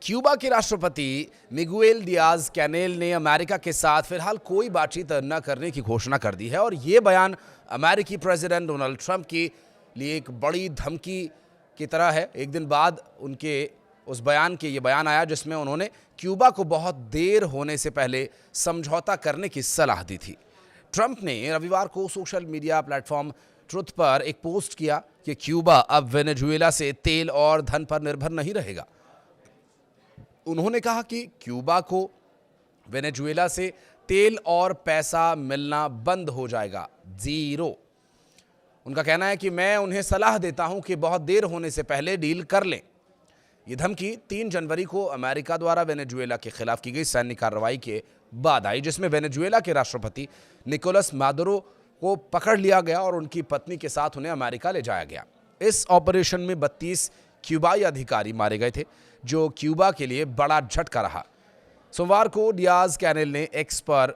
Cuba के राष्ट्रपति Miguel Diaz Canel ने अमेरिका के साथ फिलहाल कोई बातचीत न करने की घोषणा कर दी है और ये बयान अमेरिकी प्रेसिडेंट डोनाल्ड ट्रंप के लिए एक बड़ी धमकी की तरह है। एक दिन बाद उनके उस बयान के ये बयान आया जिसमें उन्होंने क्यूबा को बहुत देर होने से पहले समझौता करने की सलाह दी थी। ट्रंप ने रविवार को सोशल मीडिया प्लेटफॉर्म ट्रुथ पर एक पोस्ट किया कि क्यूबा अब वेनेजुएला से तेल और धन पर निर्भर नहीं रहेगा। उन्होंने कहा कि क्यूबा को वेनेजुएला से तेल और पैसा मिलना बंद हो जाएगा, जीरो। उनका कहना है कि मैं उन्हें सलाह देता हूं कि बहुत देर होने से पहले डील कर लें। यह धमकी 3 जनवरी को अमेरिका द्वारा वेनेजुएला के खिलाफ की गई सैन्य कार्रवाई के बाद आई, जिसमें वेनेजुएला के राष्ट्रपति निकोलस मादुरो को पकड़ लिया गया और उनकी पत्नी के साथ उन्हें अमेरिका ले जाया गया। इस ऑपरेशन में 32 क्यूबाई अधिकारी मारे गए थे, जो क्यूबा के लिए बड़ा झटका रहा। सोमवार को डियाज कैनेल ने एक्स पर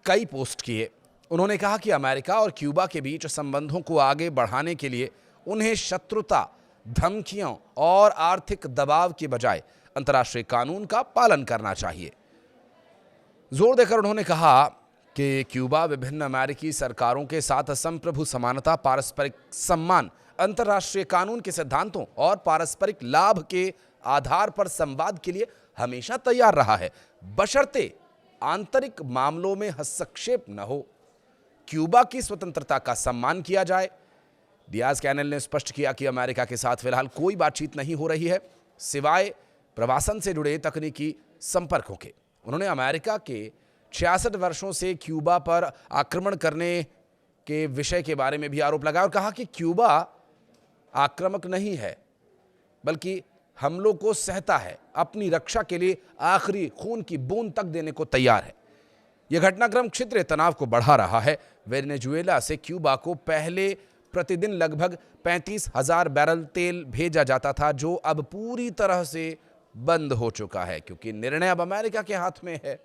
कई पोस्ट किए। उन्होंने कहा कि अमेरिका और क्यूबा के बीच संबंधों को आगे बढ़ाने के लिए उन्हें शत्रुता, धमकियों और आर्थिक दबाव के बजाय अंतर्राष्ट्रीय कानून का पालन करना चाहिए। जोर देकर उन्होंने कहा कि क्यूबा विभिन्न अमेरिकी सरकारों के साथ संप्रभु समानता, पारस्परिक सम्मान, अंतर्राष्ट्रीय कानून के सिद्धांतों और पारस्परिक लाभ के आधार पर संवाद के लिए हमेशा तैयार रहा है, बशर्ते आंतरिक मामलों में हस्तक्षेप न हो। क्यूबा की स्वतंत्रता का सम्मान किया जाए। डियाज कैनेल ने स्पष्ट किया कि अमेरिका के साथ फिलहाल कोई बातचीत नहीं हो रही है, सिवाय प्रवासन से जुड़े तकनीकी संपर्कों के। उन्होंने अमेरिका के 66 वर्षों से क्यूबा पर आक्रमण करने के विषय के बारे में भी आरोप लगाया और कहा कि क्यूबा आक्रामक नहीं है, बल्कि हमलों को सहता है, अपनी रक्षा के लिए आखिरी खून की बूंद तक देने को तैयार है। यह घटनाक्रम क्षेत्रीय तनाव को बढ़ा रहा है। वेनेजुएला से क्यूबा को पहले प्रतिदिन लगभग 35,000 बैरल तेल भेजा जाता था, जो अब पूरी तरह से बंद हो चुका है, क्योंकि निर्णय अब अमेरिका के हाथ में है।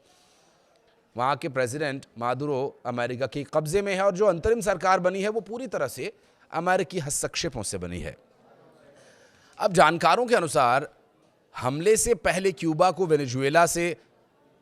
वहां के प्रेसिडेंट मादुरो अमेरिका के कब्जे में है और जो अंतरिम सरकार बनी है वो पूरी तरह से अमेरिकी हस्तक्षेपों से बनी है। अब जानकारों के अनुसार हमले से पहले क्यूबा को वेनेजुएला से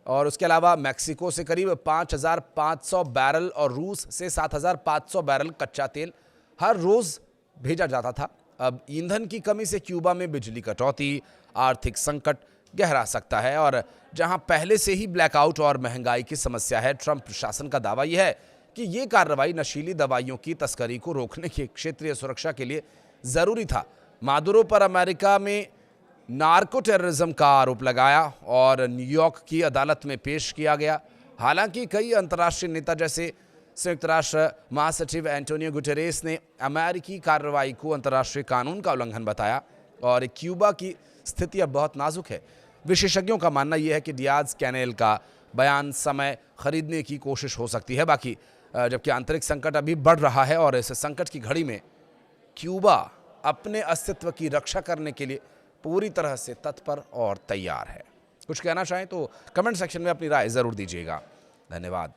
और उसके अलावा मैक्सिको से करीब 5,500 बैरल और रूस से 7,500 बैरल कच्चा तेल हर रोज भेजा जाता था। अब ईंधन की कमी से क्यूबा में बिजली कटौती, आर्थिक संकट गहरा सकता है और जहां पहले से ही ब्लैकआउट और महंगाई की समस्या है, ट्रंप प्रशासन का दावा यह है कि यह कार्रवाई नशीली दवाइयों की तस्करी को रोकने की क्षेत्रीय सुरक्षा के लिए जरूरी था। मादुरो पर अमेरिका में नार्को टेररिज्म का आरोप लगाया और न्यूयॉर्क की अदालत में पेश किया गया। हालांकि कई अंतर्राष्ट्रीय नेता जैसे संयुक्त राष्ट्र महासचिव एंटोनियो गुटेरेस ने अमेरिकी कार्रवाई को अंतर्राष्ट्रीय कानून का उल्लंघन बताया और क्यूबा की स्थिति अब बहुत नाजुक है। विशेषज्ञों का मानना यह है कि डियाज कैनेल का बयान समय खरीदने की कोशिश हो सकती है, बाकी जबकि आंतरिक संकट अभी बढ़ रहा है और इस संकट की घड़ी में क्यूबा अपने अस्तित्व की रक्षा करने के लिए पूरी तरह से तत्पर और तैयार है। कुछ कहना चाहें तो कमेंट सेक्शन में अपनी राय जरूर दीजिएगा। धन्यवाद।